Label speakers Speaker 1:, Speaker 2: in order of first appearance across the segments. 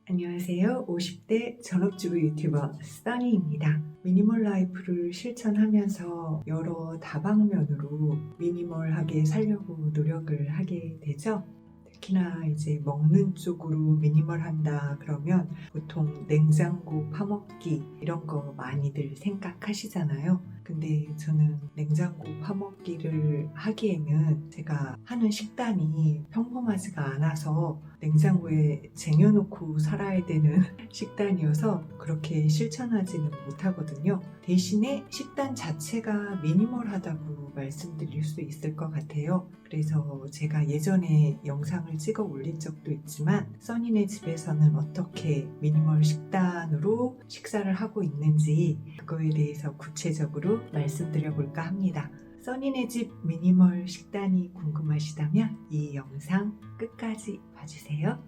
Speaker 1: 안녕하세요. 50대 전업주부 유튜버 써니입니다. 미니멀 라이프를 실천하면서 여러 다방면으로 미니멀하게 살려고 노력을 하게 되죠. 특히나 이제 먹는 쪽으로 미니멀한다 그러면 보통 냉장고 파먹기 이런 거 많이들 생각하시잖아요. 근데 저는 냉장고 파먹기를 하기에는 제가 하는 식단이 평범하지가 않아서 냉장고에 쟁여놓고 살아야 되는 식단이어서 그렇게 실천하지는 못하거든요. 대신에 식단 자체가 미니멀하다고 말씀드릴 수 있을 것 같아요. 그래서 제가 예전에 영상을 찍어 올린 적도 있지만 써니네 집에서는 어떻게 미니멀 식단으로 식사를 하고 있는지 그거에 대해서 구체적으로 말씀드려 볼까 합니다. 써니네 집 미니멀 식단이 궁금하시다면 이 영상 끝까지 봐주세요.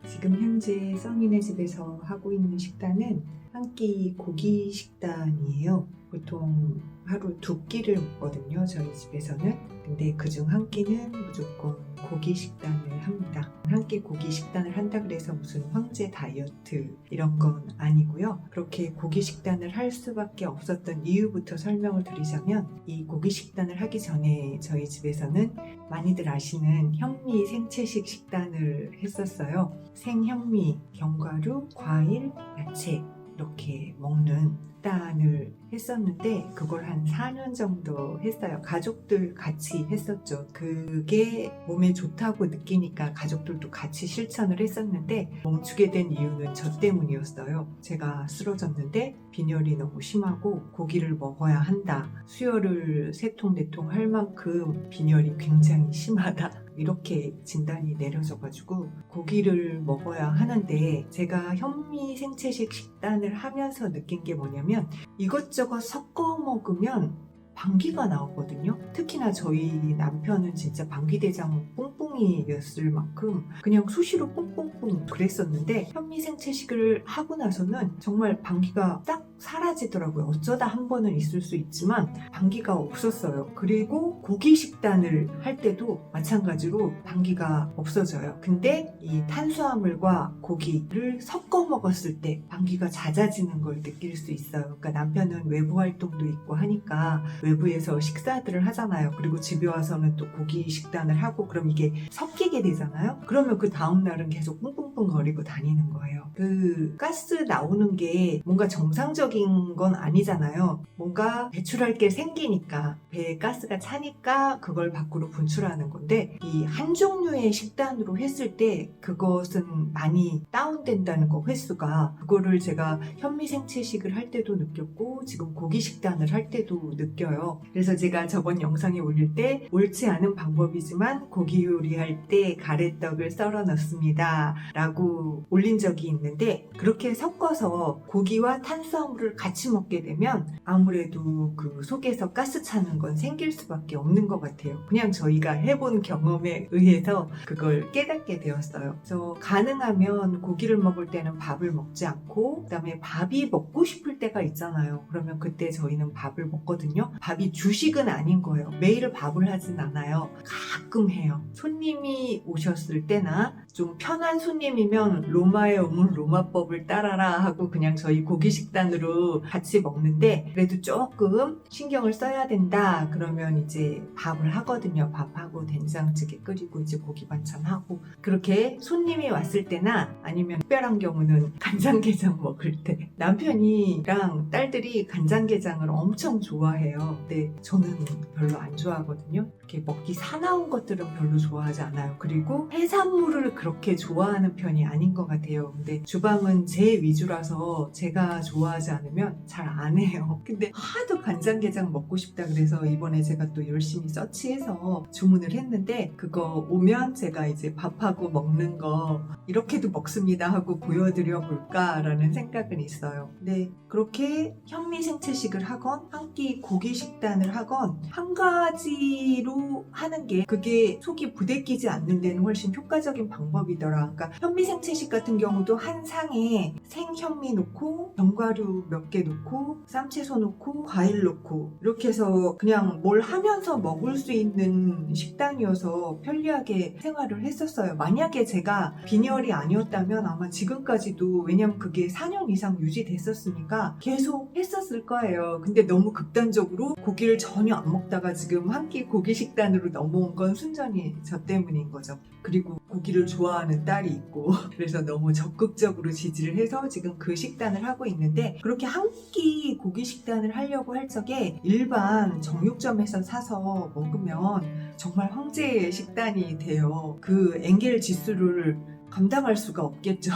Speaker 1: 지금 현재 써니네 집에서 하고 있는 식단은 한 끼 고기 식단이에요. 보통 하루 2끼를 먹거든요, 저희 집에서는. 근데 그중 한 끼는 무조건 고기 식단을 합니다. 한 끼 고기 식단을 한다 그래서 무슨 황제 다이어트 이런 건 아니고요. 그렇게 고기 식단을 할 수밖에 없었던 이유부터 설명을 드리자면, 이 고기 식단을 하기 전에 저희 집에서는 많이들 아시는 현미 생채식 식단을 했었어요. 생현미, 견과류, 과일, 야채 이렇게 먹는 식단을 했었는데 그걸 한 4년 정도 했어요. 가족들 같이 했었죠. 그게 몸에 좋다고 느끼니까 가족들도 같이 실천을 했었는데 멈추게 된 이유는 저 때문이었어요. 제가 쓰러졌는데 빈혈이 너무 심하고 고기를 먹어야 한다. 수혈을 3통 4통 할 만큼 빈혈이 굉장히 심하다. 이렇게 진단이 내려져가지고 고기를 먹어야 하는데, 제가 현미 생채식 식단을 하면서 느낀 게 뭐냐면 이것저것 섞어 먹으면 방귀가 나오거든요. 특히나 저희 남편은 진짜 방귀대장 뿡뿡이였을 만큼 그냥 수시로 뿡뿡뿡 그랬었는데, 현미 생채식을 하고 나서는 정말 방귀가 딱 사라지더라고요. 어쩌다 한 번은 있을 수 있지만 방귀가 없었어요. 그리고 고기 식단을 할 때도 마찬가지로 방귀가 없어져요. 근데 이 탄수화물과 고기를 섞어 먹었을 때 방귀가 잦아지는 걸 느낄 수 있어요. 그러니까 남편은 외부 활동도 있고 하니까 외부에서 식사들을 하잖아요. 그리고 집에 와서는 또 고기 식단을 하고, 그럼 이게 섞이게 되잖아요. 그러면 그 다음날은 계속 뿡뿡뿡 거리고 다니는 거예요. 그 가스 나오는 게 뭔가 정상적인 건 아니잖아요. 뭔가 배출할 게 생기니까, 배에 가스가 차니까 그걸 밖으로 분출하는 건데, 이 한 종류의 식단으로 했을 때 그것은 많이 다운된다는 거, 횟수가. 그거를 제가 현미 생채식을 할 때도 느꼈고 지금 고기 식단을 할 때도 느껴요. 그래서 제가 저번 영상에 올릴 때 옳지 않은 방법이지만 고기 요리할 때 가래떡을 썰어 넣습니다 라고 올린 적이 있는데, 그렇게 섞어서 고기와 탄수화물을 같이 먹게 되면 아무래도 그 속에서 가스 차는 건 생길 수밖에 없는 것 같아요. 그냥 저희가 해본 경험에 의해서 그걸 깨닫게 되었어요. 그래서 가능하면 고기를 먹을 때는 밥을 먹지 않고, 그 다음에 밥이 먹고 싶을 때가 있잖아요. 그러면 그때 저희는 밥을 먹거든요. 밥이 주식은 아닌 거예요. 매일 밥을 하진 않아요. 가끔 해요. 손님이 오셨을 때나 좀 편한 손님이면 로마의 음은 로마법을 따라라 하고 그냥 저희 고기 식단으로 같이 먹는데, 그래도 조금 신경을 써야 된다 그러면 이제 밥을 하거든요. 밥하고 된장찌개 끓이고 이제 고기 반찬하고, 그렇게 손님이 왔을 때나 아니면 특별한 경우는 간장게장 먹을 때, 남편이랑 딸들이 간장게장을 엄청 좋아해요. 근데 저는 별로 안 좋아하거든요. 이렇게 먹기 사나운 것들은 별로 좋아하지 않아요. 그리고 해산물을 그렇게 좋아하는 편이 아닌 것 같아요. 근데 주방은 제 위주라서 제가 좋아하지 않으면 잘 안 해요. 근데 하도 간장게장 먹고 싶다 그래서 이번에 제가 또 열심히 서치해서 주문을 했는데, 그거 오면 제가 이제 밥하고 먹는 거 이렇게도 먹습니다 하고 보여드려 볼까라는 생각은 있어요. 근데 그렇게 현미 생채식을 하건 한 끼 고기 식단을 하건 한 가지로 고기로 하는 게 그게 속이 부대끼지 않는 데는 훨씬 효과적인 방법이더라. 그러니까 현미생채식 같은 경우도 한 상에 생현미 넣고 견과류 몇 개 넣고 쌈채소 넣고 과일 넣고 이렇게 해서 그냥 뭘 하면서 먹을 수 있는 식단이어서 편리하게 생활을 했었어요. 만약에 제가 빈혈이 아니었다면 아마 지금까지도, 왜냐면 그게 4년 이상 유지됐었으니까 계속 했었을 거예요. 근데 너무 극단적으로 고기를 전혀 안 먹다가 지금 한 끼 고기 식단으로 넘어온 건 순전히 저 때문인 거죠. 그리고 고기를 좋아하는 딸이 있고 그래서 너무 적극적으로 지지를 해서 지금 그 식단을 하고 있는데, 그렇게 한 끼 고기 식단을 하려고 할 적에 일반 정육점에서 사서 먹으면 정말 황제의 식단이 돼요. 그 엔겔 지수를 감당할 수가 없겠죠.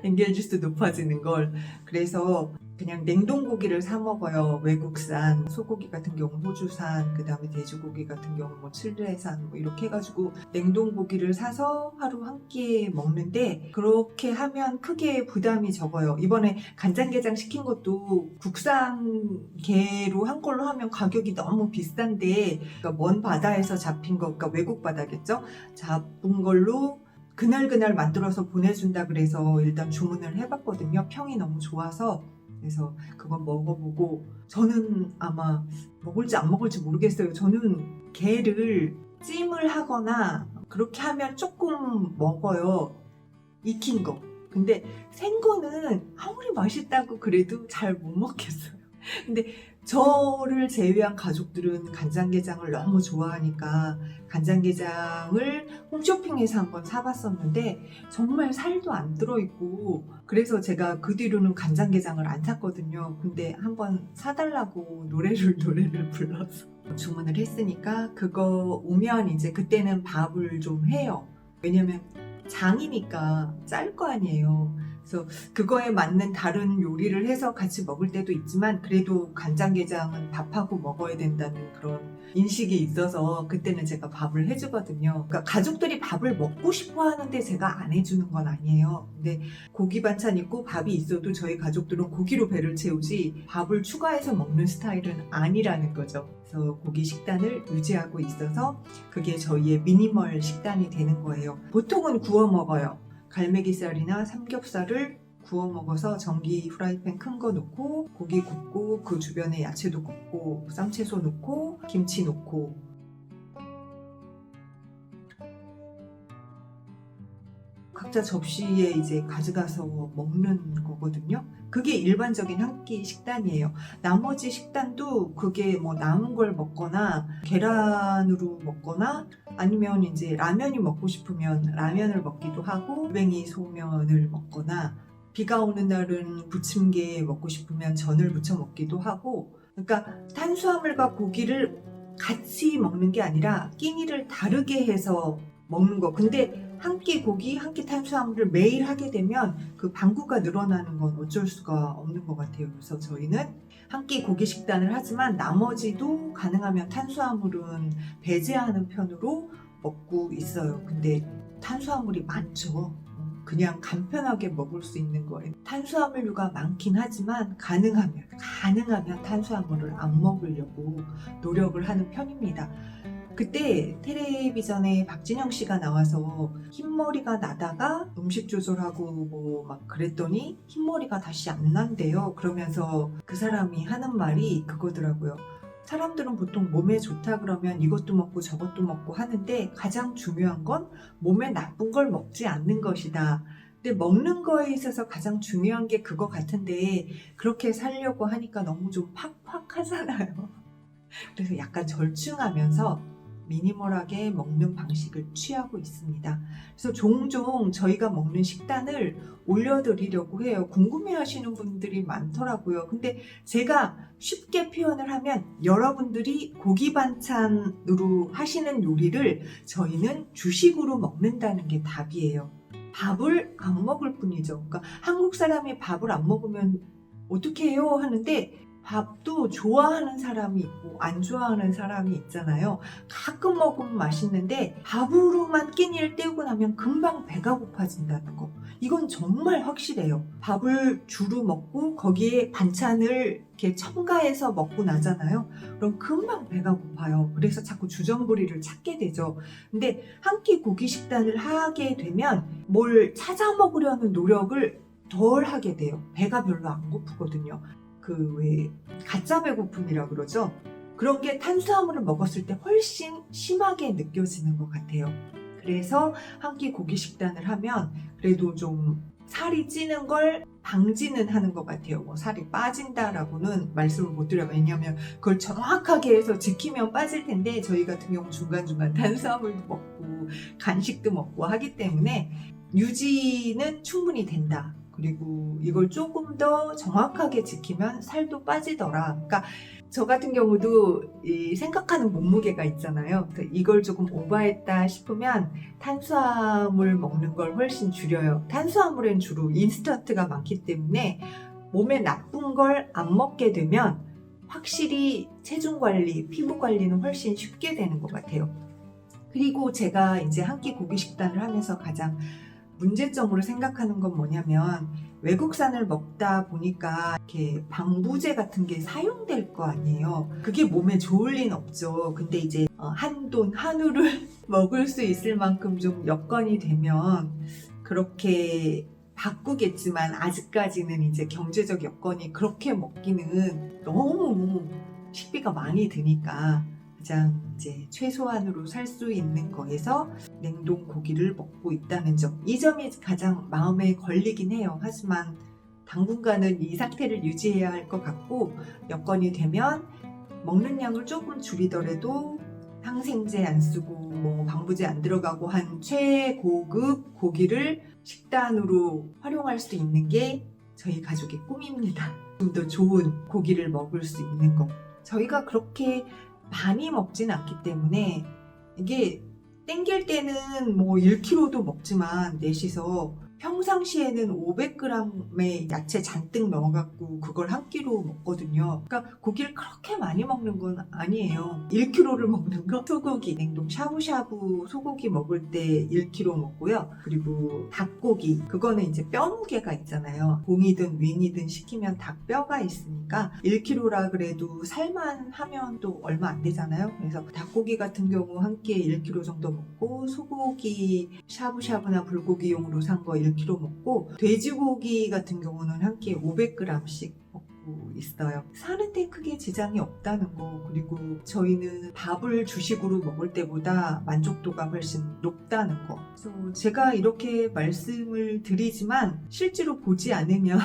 Speaker 1: 엔겔 지수 높아지는 걸. 그래서 그냥 냉동고기를 사 먹어요. 외국산 소고기 같은 경우 호주산, 그 다음에 돼지고기 같은 경우 뭐 칠레산 뭐 이렇게 해가지고 냉동고기를 사서 하루 한 끼에 먹는데, 그렇게 하면 크게 부담이 적어요. 이번에 간장게장 시킨 것도 국산 게로 한 걸로 하면 가격이 너무 비싼데, 그러니까 먼 바다에서 잡힌 거, 그러니까 외국 바다겠죠? 잡은 걸로 그날 만들어서 보내준다 그래서 일단 주문을 해봤거든요. 평이 너무 좋아서. 그래서 그건 먹어보고, 저는 아마 먹을지 안 먹을지 모르겠어요. 저는 게를 찜을 하거나 그렇게 하면 조금 먹어요. 익힌 거. 근데 생거는 아무리 맛있다고 그래도 잘 못 먹겠어요. 근데 저를 제외한 가족들은 간장게장을 너무 좋아하니까 간장게장을 홈쇼핑에서 한번 사봤었는데 정말 살도 안 들어있고, 그래서 제가 그 뒤로는 간장게장을 안 샀거든요. 근데 한번 사달라고 노래를 불러서 주문을 했으니까 그거 오면 이제 그때는 밥을 좀 해요. 왜냐면 장이니까 짤 거 아니에요. 그래서 그거에 맞는 다른 요리를 해서 같이 먹을 때도 있지만, 그래도 간장게장은 밥하고 먹어야 된다는 그런 인식이 있어서 그때는 제가 밥을 해주거든요. 그러니까 가족들이 밥을 먹고 싶어 하는데 제가 안 해주는 건 아니에요. 근데 고기 반찬 있고 밥이 있어도 저희 가족들은 고기로 배를 채우지 밥을 추가해서 먹는 스타일은 아니라는 거죠. 그래서 고기 식단을 유지하고 있어서 그게 저희의 미니멀 식단이 되는 거예요. 보통은 구워 먹어요. 갈매기살이나 삼겹살을 구워 먹어서 전기 후라이팬 큰 거 넣고 고기 굽고 그 주변에 야채도 굽고 쌈채소 넣고 김치 넣고, 각자 접시에 이제 가져가서 먹는 거거든요. 그게 일반적인 한 끼 식단이에요. 나머지 식단도 그게 뭐 남은 걸 먹거나 계란으로 먹거나 아니면 이제 라면이 먹고 싶으면 라면을 먹기도 하고, 골뱅이 소면을 먹거나, 비가 오는 날은 부침개 먹고 싶으면 전을 부쳐 먹기도 하고, 그러니까 탄수화물과 고기를 같이 먹는 게 아니라 끼니를 다르게 해서 먹는 거. 근데 한 끼 고기, 한 끼 탄수화물을 매일 하게 되면 그 방구가 늘어나는 건 어쩔 수가 없는 것 같아요. 그래서 저희는 한 끼 고기 식단을 하지만 나머지도 가능하면 탄수화물은 배제하는 편으로 먹고 있어요. 근데 탄수화물이 많죠. 그냥 간편하게 먹을 수 있는 거예요. 탄수화물류가 많긴 하지만 가능하면 탄수화물을 안 먹으려고 노력을 하는 편입니다. 그때 텔레비전에 박진영 씨가 나와서 흰머리가 나다가 음식 조절하고 뭐 막 그랬더니 흰머리가 다시 안 난대요. 그러면서 그 사람이 하는 말이 그거더라고요. 사람들은 보통 몸에 좋다 그러면 이것도 먹고 저것도 먹고 하는데 가장 중요한 건 몸에 나쁜 걸 먹지 않는 것이다. 근데 먹는 거에 있어서 가장 중요한 게 그거 같은데 그렇게 살려고 하니까 너무 좀 팍팍하잖아요. 그래서 약간 절충하면서 미니멀하게 먹는 방식을 취하고 있습니다. 그래서 종종 저희가 먹는 식단을 올려드리려고 해요. 궁금해하시는 분들이 많더라고요. 근데 제가 쉽게 표현을 하면 여러분들이 고기 반찬으로 하시는 요리를 저희는 주식으로 먹는다는 게 답이에요. 밥을 안 먹을 뿐이죠. 그러니까 한국 사람이 밥을 안 먹으면 어떻게 해요? 하는데 밥도 좋아하는 사람이 있고 안 좋아하는 사람이 있잖아요. 가끔 먹으면 맛있는데 밥으로만 끼니를 때우고 나면 금방 배가 고파진다는 거. 이건 정말 확실해요. 밥을 주로 먹고 거기에 반찬을 이렇게 첨가해서 먹고 나잖아요. 그럼 금방 배가 고파요. 그래서 자꾸 주전부리를 찾게 되죠. 근데 한 끼 고기 식단을 하게 되면 뭘 찾아 먹으려는 노력을 덜 하게 돼요. 배가 별로 안 고프거든요. 그 왜 가짜 배고픔이라 그러죠. 그런 게 탄수화물을 먹었을 때 훨씬 심하게 느껴지는 것 같아요. 그래서 한 끼 고기 식단을 하면 그래도 좀 살이 찌는 걸 방지는 하는 것 같아요. 뭐 살이 빠진다라고는 말씀을 못 드려요. 왜냐하면 그걸 정확하게 해서 지키면 빠질 텐데 저희 같은 경우 중간중간 탄수화물도 먹고 간식도 먹고 하기 때문에 유지는 충분히 된다. 그리고 이걸 조금 더 정확하게 지키면 살도 빠지더라. 그러니까 저 같은 경우도 이 생각하는 몸무게가 있잖아요. 이걸 조금 오버했다 싶으면 탄수화물 먹는 걸 훨씬 줄여요. 탄수화물엔 주로 인스턴트가 많기 때문에 몸에 나쁜 걸 안 먹게 되면 확실히 체중 관리, 피부 관리는 훨씬 쉽게 되는 것 같아요. 그리고 제가 이제 한 끼 고기 식단을 하면서 가장 문제점으로 생각하는 건 뭐냐면 외국산을 먹다 보니까 이렇게 방부제 같은 게 사용될 거 아니에요. 그게 몸에 좋을 리는 없죠. 근데 이제 한돈, 한우를 먹을 수 있을 만큼 좀 여건이 되면 그렇게 바꾸겠지만 아직까지는 이제 경제적 여건이 그렇게 먹기는 너무 식비가 많이 드니까 가장 이제 최소한으로 살 수 있는 거에서 냉동 고기를 먹고 있다는 점, 이 점이 가장 마음에 걸리긴 해요. 하지만 당분간은 이 상태를 유지해야 할 것 같고 여건이 되면 먹는 양을 조금 줄이더라도 항생제 안 쓰고 뭐 방부제 안 들어가고 한 최고급 고기를 식단으로 활용할 수 있는 게 저희 가족의 꿈입니다. 좀 더 좋은 고기를 먹을 수 있는 거. 저희가 그렇게 많이 먹진 않기 때문에 이게 땡길 때는 뭐 1kg도 먹지만 넷이서 평상시에는 500g의 야채 잔뜩 넣어갖고 그걸 한 끼로 먹거든요. 그러니까 고기를 그렇게 많이 먹는 건 아니에요. 1kg를 먹는 거? 소고기, 냉동 샤브샤브 소고기 먹을 때 1kg 먹고요. 그리고 닭고기, 그거는 이제 뼈 무게가 있잖아요. 봉이든 윙이든 시키면 닭뼈가 있으니까 1kg라 그래도 살만 하면 또 얼마 안 되잖아요. 그래서 닭고기 같은 경우 한 끼에 1kg 정도 먹고 소고기 샤브샤브나 불고기용으로 산 거 1kg 먹고 돼지고기 같은 경우는 한 끼에 500g씩 먹고 있어요. 사는데 크게 지장이 없다는 거. 그리고 저희는 밥을 주식으로 먹을 때보다 만족도가 훨씬 높다는 거. 그래서 제가 이렇게 말씀을 드리지만 실제로 보지 않으면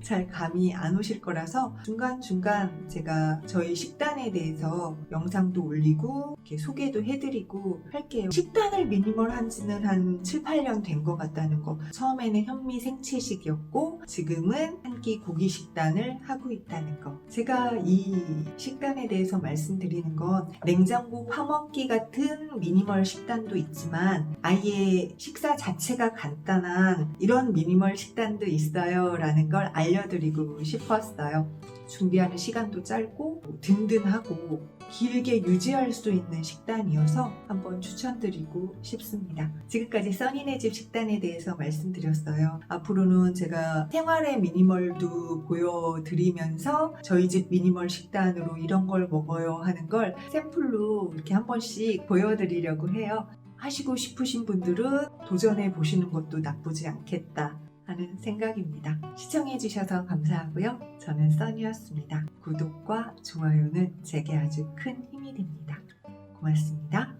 Speaker 1: 잘 감이 안 오실 거라서 중간중간 제가 저희 식단에 대해서 영상도 올리고 이렇게 소개도 해드리고 할게요. 식단을 미니멀 한 지는 한 7, 8년 된 것 같다는 거. 처음에는 현미 생채식이었고 지금은 한 끼 고기 식단을 하고 있다는 거. 제가 이 식단에 대해서 말씀드리는 건 냉장고 파먹기 같은 미니멀 식단도 있지만 아예 식사 자체가 간단한 이런 미니멀 식단도 있어요 라는 걸 알려드리고 싶었어요. 준비하는 시간도 짧고 든든하고 길게 유지할 수 있는 식단이어서 한번 추천드리고 싶습니다. 지금까지 써니네 집 식단에 대해서 말씀드렸어요. 앞으로는 제가 생활의 미니멀도 보여드리면서 저희 집 미니멀 식단으로 이런 걸 먹어요 하는 걸 샘플로 이렇게 한 번씩 보여드리려고 해요. 하시고 싶으신 분들은 도전해 보시는 것도 나쁘지 않겠다 하는 생각입니다. 시청해주셔서 감사하고요. 저는 써니였습니다. 구독과 좋아요는 제게 아주 큰 힘이 됩니다. 고맙습니다.